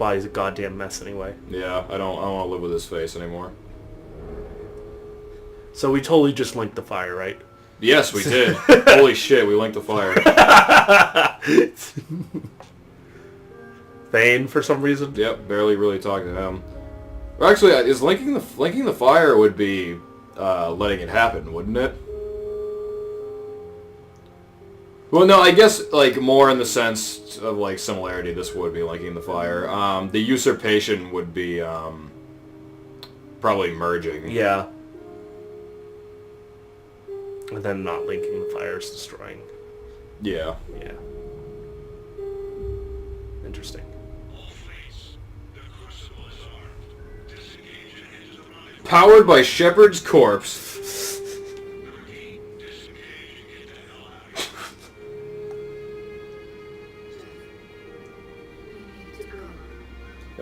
body's a goddamn mess anyway. Yeah, I don't want to live with his face anymore. So we totally just linked the fire, right? Yes, we did. Holy shit, we linked the fire. Thane, for some reason. Yep, barely really talking to him. Or actually, is linking the fire would be letting it happen, wouldn't it? Well, no, I guess like more in the sense of like similarity. This would be linking the fire. The usurpation would be probably merging. Yeah. And then not linking the fire is destroying. Yeah. Yeah. Interesting. Powered by Shepard's corpse.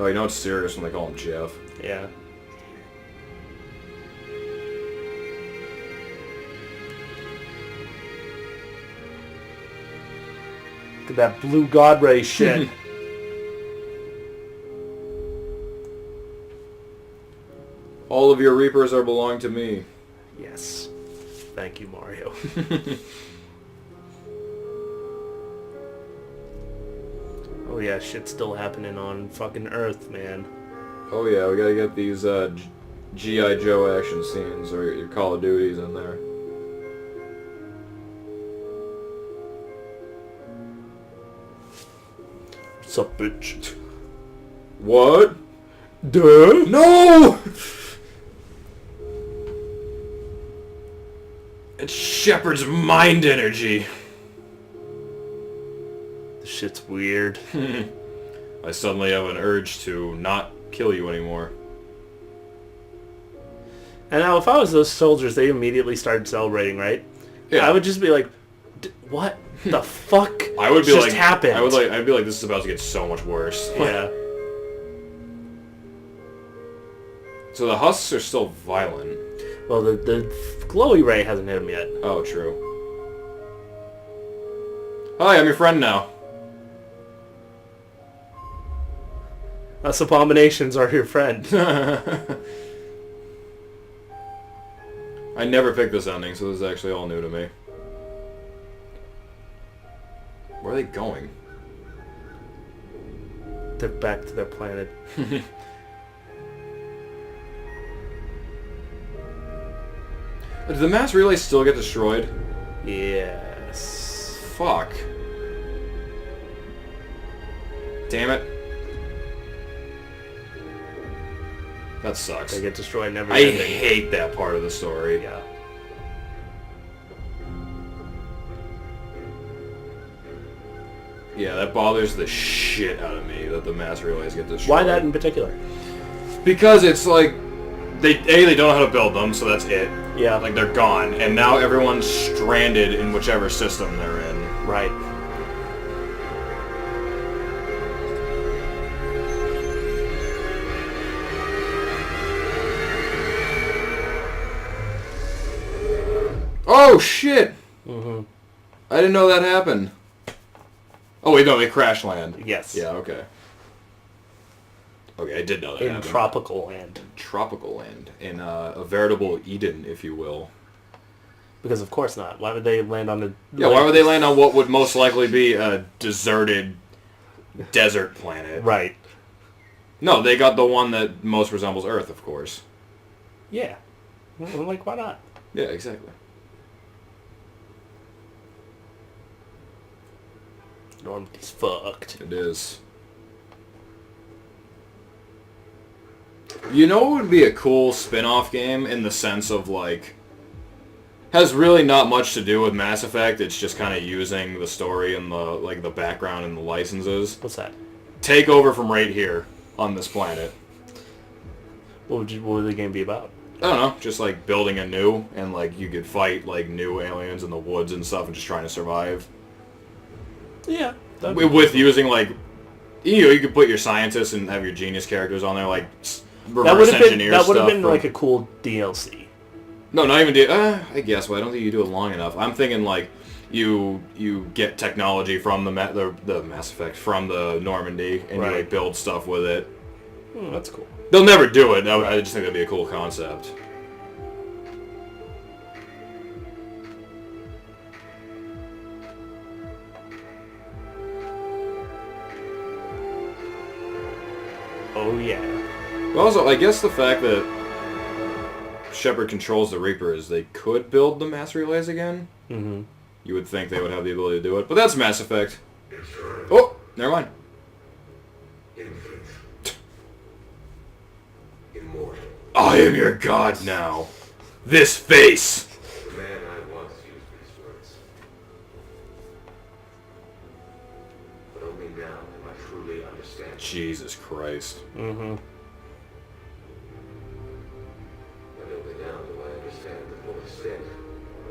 Oh, you know it's serious when they call him Jeff. Yeah. Look at that blue god ray shit. All of your Reapers are belong to me. Yes. Thank you, Mario. Oh yeah, shit's still happening on fucking Earth, man. Oh yeah, we gotta get these G.I. Joe action scenes or your Call of Duties in there. What's up, bitch? What? Duh? No! It's Shepard's mind energy. This shit's weird. I suddenly have an urge to not kill you anymore. And now, if I was those soldiers, they immediately started celebrating, right? Yeah. I would just be like, "What the fuck? I would be just like, happened?" I'd be like, this is about to get so much worse. Yeah. So the husks are still violent. Well, the glowy ray hasn't hit him yet. Oh, true. Hi, I'm your friend now. Us abominations are your friend. I never picked this ending, so this is actually all new to me. Where are they going? They're back to their planet. Did the mass relay still get destroyed? Yes. Fuck. Damn it. That sucks. They get destroyed never. I hate that part of the story. Yeah. Yeah, that bothers the shit out of me that the mass relays get destroyed. Why that in particular? Because it's like they don't know how to build them, so that's it. Yeah. Like they're gone, and now everyone's stranded in whichever system they're in. Right. Oh shit! Mm-hmm. I didn't know that happened. Oh wait, no, they crash land. Yes. Yeah, okay. Okay, I did know that In happened. tropical land. Tropical land. In a veritable Eden, if you will. Because of course not. Why would they land on the... Yeah, why would they land on what would most likely be a deserted desert planet? Right. No, they got the one that most resembles Earth, of course. Yeah. Well, like, why not? Yeah, exactly. Normandy's fucked. It is. You know what would be a cool spin-off game in the sense of, like, has really not much to do with Mass Effect, it's just kind of using the story and the background and the licenses. What's that? Take over from right here on this planet. What would the game be about? I don't know, just like building anew, and like you could fight like new aliens in the woods and stuff and just trying to survive. Yeah. With using like, you could put your scientists and have your genius characters on there, like reverse engineer stuff. That would have been like a cool DLC. No, not even I guess, but I don't think you do it long enough. I'm thinking like, you get technology from the Mass Effect, from the Normandy, and you like build stuff with it. That's cool. They'll never do it. I just think that'd be a cool concept. Oh yeah. But also, I guess the fact that Shepard controls the Reaper is they could build the mass relays again. Mm-hmm. You would think they would have the ability to do it, but that's Mass Effect. Oh, never mind. I am your god now. This face. The man I was used these words. But only now do I truly understand. Jesus Christ. Mm-hmm. And only now do I understand the full extent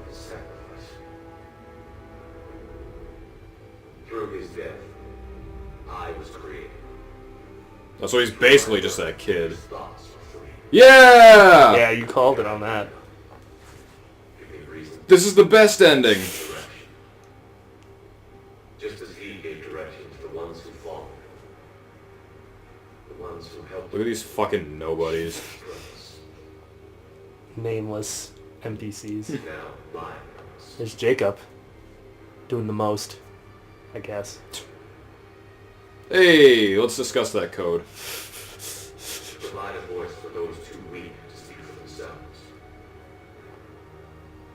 of his sacrifice. Through his death, I was created. So he's basically just that kid. His thoughts were free. Yeah! Yeah, you called it on that. Give me reason. This is the best ending. Direction. Just as he gave direction to the ones who followed. The ones who helped Look at these fucking nobodies. us. Nameless NPCs. Now, my purpose. There's Jacob. Doing the most, I guess. Hey, let's discuss that code. Provide a voice for those too weak to speak for themselves.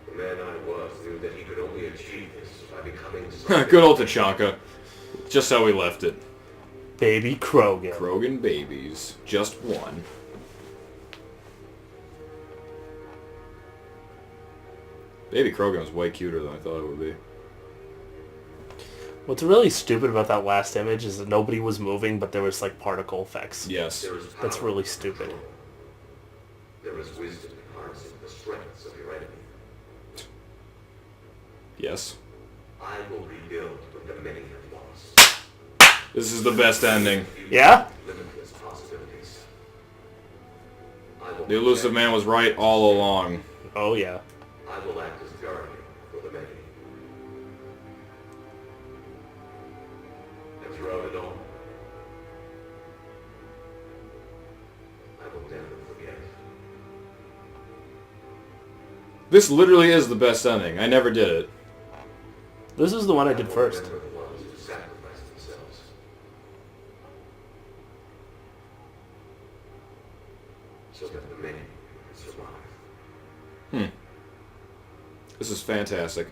The man I was knew that he could only achieve this by becoming something. Good old Tachanka. Just how we left it. Baby Krogan. Krogan babies. Just one. Baby Krogan was way cuter than I thought it would be. What's really stupid about that last image is that nobody was moving, but there was like particle effects. Yes. There is power That's really in stupid. control. There is wisdom in harnessing the strengths of your enemy. Yes. I will rebuild what the many have lost. This is the best ending. Yeah? Limitless possibilities. I will The elusive man was right all along. Oh yeah. I will act as guardian for the many. And throughout it all, I will never forget. This literally is the best ending. I never did it. This is the one I did will first. remember the ones who sacrificed themselves. So that the many can survive. This is fantastic.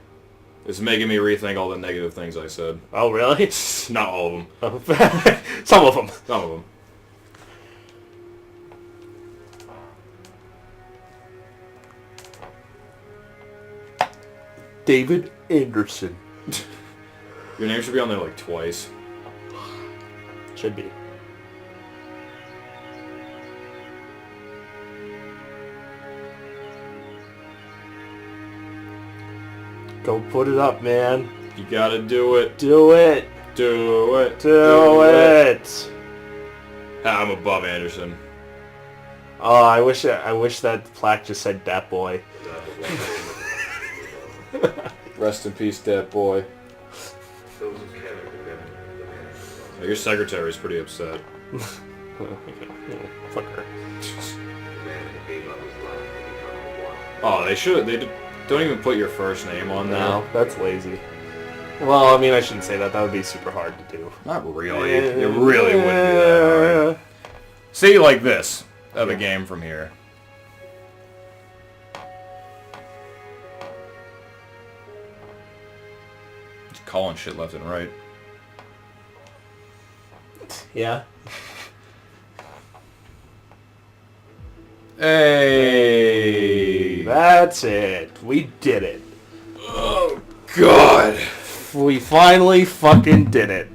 It's making me rethink all the negative things I said. Oh really? Not all of them. Some of them. Some of them. David Anderson. Your name should be on there like twice. Should be. Go put it up, man. You gotta do it. Do it. Do it. Do it. I'm above Anderson. Oh, I wish that plaque just said "Dat Boy." Rest in peace, that boy. Those who carry the memory of the man who lost. Your secretary's pretty upset. Fuck her. The man who gave up his life to become one. Oh, they should. Don't even put your first name on there. No, that's lazy. Well, I mean, I shouldn't say that. That would be super hard to do. Not really. It really wouldn't be that hard. See, like this. Of the game from here. Just calling shit left and right. Yeah. Hey! That's it. We did it. Oh, God! We finally fucking did it.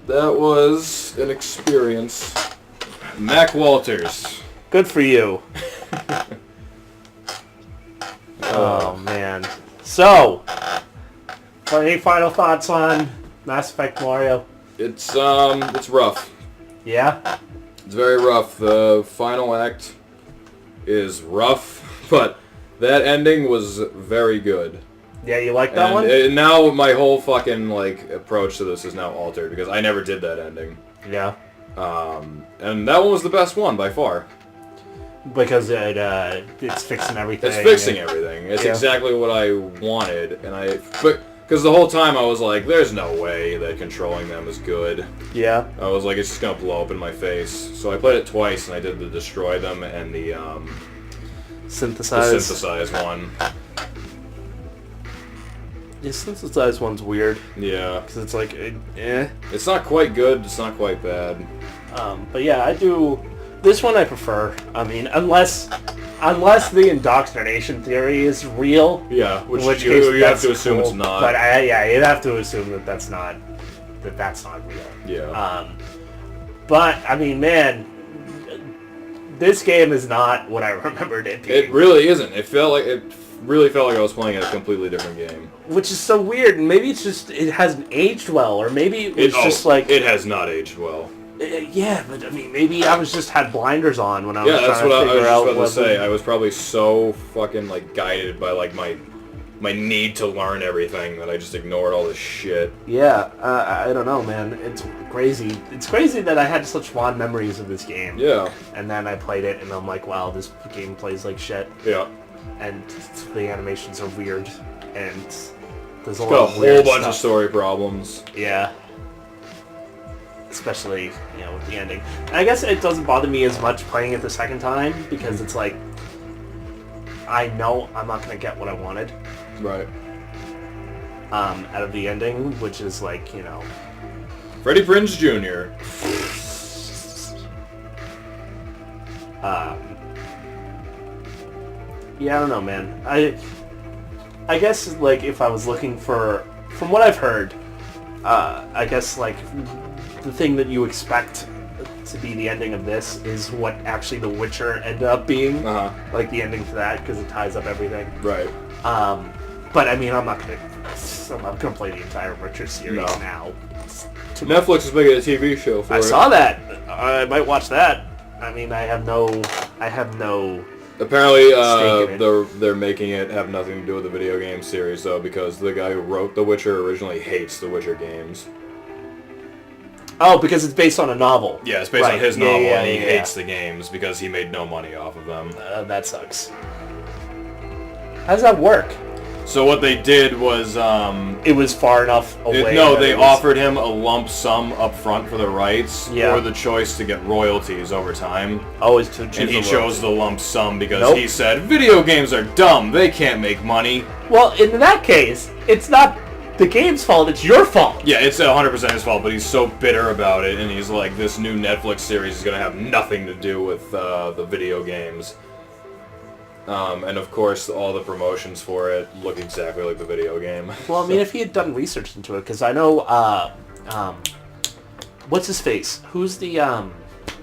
That was an experience. Mac Walters. Good for you. Oh, man. So, any final thoughts on Mass Effect Mario? It's rough. Yeah? It's very rough. The final act is rough, but that ending was very good. Yeah, you like that one? And now my whole fucking like approach to this is now altered because I never did that ending. Yeah. And that one was the best one by far. Because it's fixing everything. It's fixing everything. It's exactly what I wanted, but because the whole time I was like, "There's no way that controlling them is good." Yeah. I was like, "It's just gonna blow up in my face." So I played it twice, and I did the destroy them and the synthesize one. The synthesized one's weird. Yeah. Because it's like, eh. It's not quite good. It's not quite bad. But yeah, I do. This one I prefer. I mean, unless the indoctrination theory is real. Yeah, in which case you have to that's assume cool. it's not. But you'd have to assume that that's not real. Yeah. But I mean, man, this game is not what I remembered it being. It really isn't. It really felt like I was playing a completely different game. Which is so weird. And maybe it's just it hasn't aged well, or maybe it's just like it has not aged well. Yeah, but I mean, maybe I was just had blinders on when I was Yeah, that's trying what to I was figure out just about what to say. I was probably so fucking like guided by like my need to learn everything that I just ignored all this shit. Yeah, I don't know, man. It's crazy. It's crazy that I had such fond memories of this game. Yeah. And then I played it, and I'm like, wow, this game plays like shit. Yeah. And the animations are weird, and there's a lot Got a of whole weird bunch stuff. of story problems. Yeah. Especially, with the ending. And I guess it doesn't bother me as much playing it the second time, because it's like, I know I'm not going to get what I wanted. Right. Out of the ending, which is like, Freddie Prinze Jr. Yeah, I don't know, man. I guess, like, if I was looking for, from what I've heard, I guess, like, the thing that you expect to be the ending of this is what actually The Witcher ended up being. Like, the ending to that, because it ties up everything. Right. But, I mean, I'm not going to play the entire Witcher series now. Netflix is making a TV show for it. I saw that. I might watch that. I mean, I have no... Apparently, stake in it. they're making it have nothing to do with the video game series, though, because the guy who wrote The Witcher originally hates The Witcher games. Oh, because it's based on a novel. Yeah, it's based on his Yeah, novel, yeah, and he yeah. hates the games because he made no money off of them. That sucks. How does that work? So what they did was, It was far enough away. they offered him a lump sum up front for the rights, or the choice to get royalties over time. Always to choose. And he chose the lump sum because Nope. he said, video games are dumb, they can't make money. Well, in that case, it's not the game's fault, it's your fault. Yeah, it's 100% his fault, but he's so bitter about it, and he's like, this new Netflix series is going to have nothing to do with the video games. And of course, all the promotions for it look exactly like the video game. Well, I mean, if he had done research into it, because I know, what's his face? Who's the,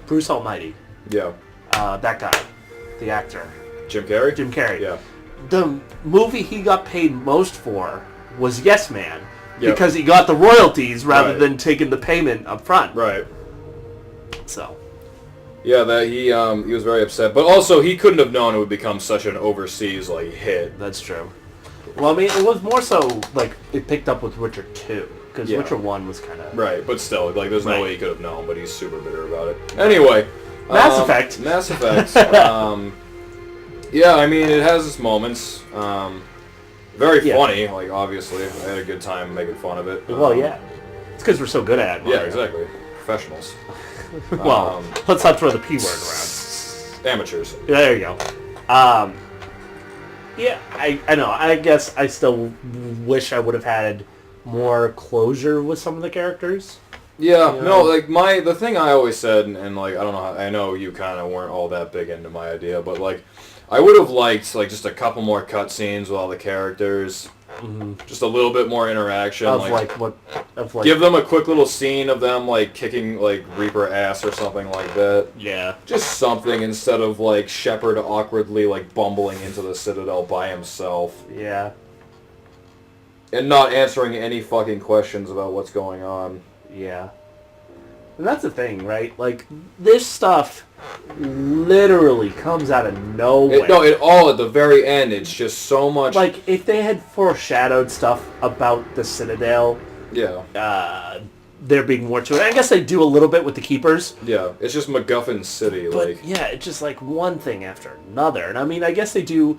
Bruce Almighty? Yeah. That guy. The actor. Jim Carrey? Jim Carrey. Yeah. The movie he got paid most for was Yes Man. Yep. Because he got the royalties rather Right. than taking the payment up front. Right. So. Yeah, that he was very upset, but also he couldn't have known it would become such an overseas hit. That's true. Well, I mean, it was more so like it picked up with Witcher 2 because Witcher 1 was kind of right. But still, like, there's Right. no way he could have known. But he's super bitter about it. Anyway, Mass Effect. Mass Effect. Yeah, I mean, it has its moments. Very funny. Like, obviously, I had a good time making fun of it. Well, yeah, it's because we're so good at it. Yeah, exactly. Professionals. Well, let's not throw the P word around. Amateurs. There you go. Yeah, I know. I guess I still wish I would have had more closure with some of the characters. Yeah, You no, know? like the thing I always said, and like I don't know, I know you kind of weren't all that big into my idea, but like I would have liked like just a couple more cutscenes with all the characters, just a little bit more interaction, Of give them a quick little scene of them like kicking like Reaper ass or something like that. Yeah. Just something instead of like Shepard awkwardly like bumbling into the Citadel by himself Yeah. and not answering any fucking questions about what's going on. Yeah. And that's the thing, right? Like, this stuff literally comes out of nowhere. It all at the very end. It's just so much. Like, if they had foreshadowed stuff about the Citadel, yeah, there being more to it. I guess they do a little bit with the Keepers. yeah. It's just MacGuffin City. But, Like, yeah, it's just, like, one thing after another. And, I mean, I guess they do...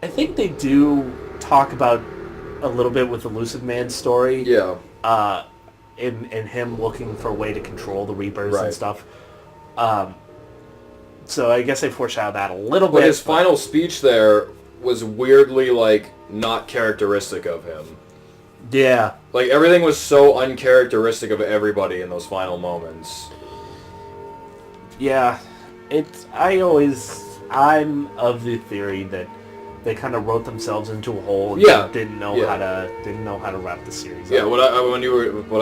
I think they do talk about a little bit with the Lucid Man story. yeah, In him looking for a way to control the Reapers and Right. stuff. So I guess they foreshadowed that a little but bit. his final speech there was weirdly like not characteristic of him. Yeah. Like everything was so uncharacteristic of everybody in those final moments. Yeah. I'm of the theory that they kind of wrote themselves into a hole and Yeah. didn't know Yeah. how to wrap the series Yeah, up. what I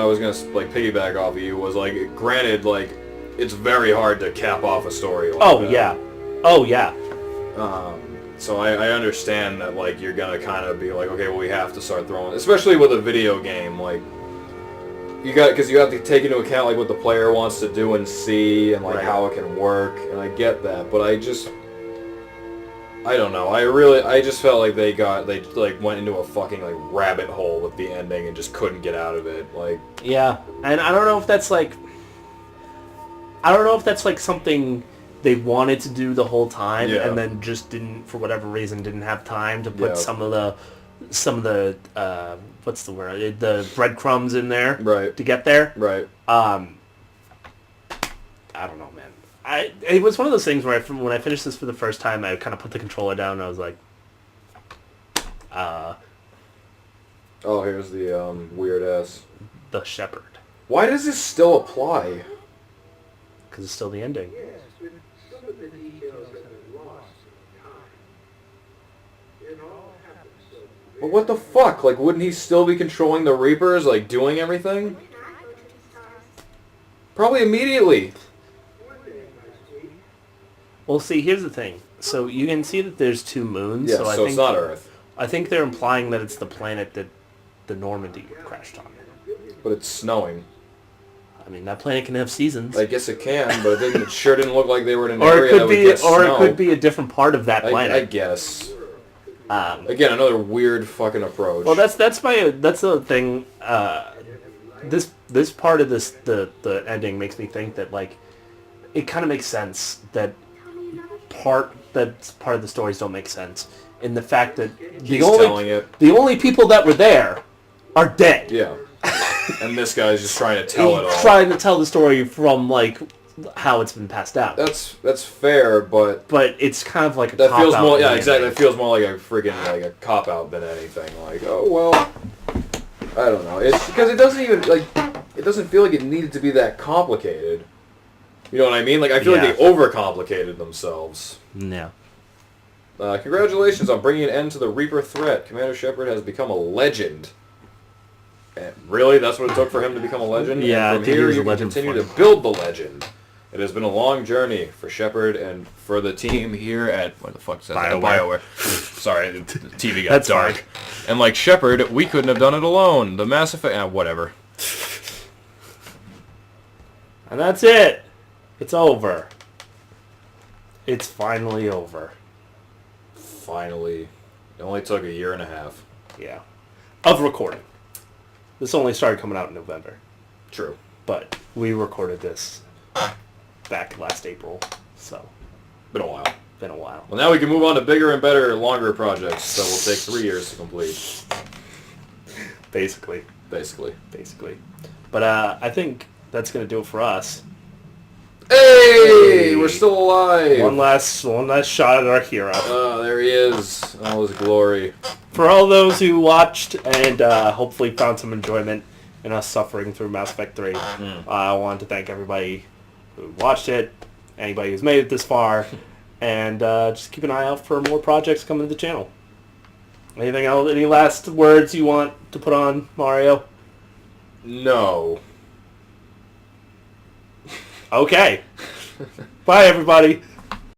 was gonna like piggyback off of you was like, granted, like it's very hard to cap off a story. Like Oh that. yeah. Oh yeah. So I understand that like you're gonna kind of be like, okay, well we have to start throwing, especially with a video game, like because you have to take into account like what the player wants to do and see and like Right. how it can work, and I get that, but I don't know. I just felt like they like went into a fucking like rabbit hole with the ending and just couldn't get out of it. Like, Yeah. And I don't know if that's like something they wanted to do the whole time Yeah. and then just didn't, for whatever reason, didn't have time to put Yeah. some of the what's the word, the breadcrumbs in there right, to get there. right. I don't know, man. It was one of those things where when I finished this for the first time, I kind of put the controller down and I was like, Oh, here's the weird ass. the Shepherd, Why does this still apply? because it's still the ending. Yes, with some of the details that are lost in time. It all happened so But what the fuck? Like, wouldn't he still be controlling the Reapers, like doing everything? Probably immediately. one day, my sweet. Well, see, here's the thing. So you can see that there's two moons. Yeah, so so, I think it's not Earth, I think they're implying that it's the planet that the Normandy crashed on. but it's snowing. I mean, that planet can have seasons. I guess it can, but it sure didn't look like they were in an or area it could that would be, get or snow. it could be a different part of that I planet. guess. Um, Again, another weird fucking approach. well, that's the thing. This part of the ending makes me think that like it kind of makes sense that part of the stories don't make sense in the fact that He's telling it. the only people that were there are dead. Yeah. And this guy's just trying to tell it all. He's trying to tell the story from like how it's been passed down. That's fair, but But it's kind of like a that feels cop-out more. in Yeah, the exactly. It ending. feels more like a freaking like a cop out than anything. Like, oh well, I don't know. It's because it doesn't even like it doesn't feel like it needed to be that complicated. You know what I mean? Like I feel Yeah. like they overcomplicated themselves. Yeah. Congratulations on bringing an end to the Reaper threat. Commander Shepard has become a legend. And really, that's what it took for him to become a legend? Yeah, I and from think he here was a you can legend continue before. to build the legend. It has been a long journey for Shepard and for the team here at... What the fuck is that? BioWare. Sorry, the TV got That's dark. fine. And like Shepard, we couldn't have done it alone. The Mass Effect... whatever. And that's it. It's over. It's finally over. Finally. It only took a year and a half. Yeah. Of recording. This only started coming out in November. True. But we recorded this back last April. So, Been a while. been a while. Well, now we can move on to bigger and better, longer projects that will take 3 years to complete. Basically. Basically. But I think that's going to do it for us. Hey! We're still alive! One last shot at our hero. Oh, there he is. In all his glory. For all those who watched and hopefully found some enjoyment in us suffering through Mass Effect 3, I wanted to thank everybody who watched it, anybody who's made it this far, and just keep an eye out for more projects coming to the channel. Anything else? Any last words you want to put on, Mario? No. Okay. Bye, everybody.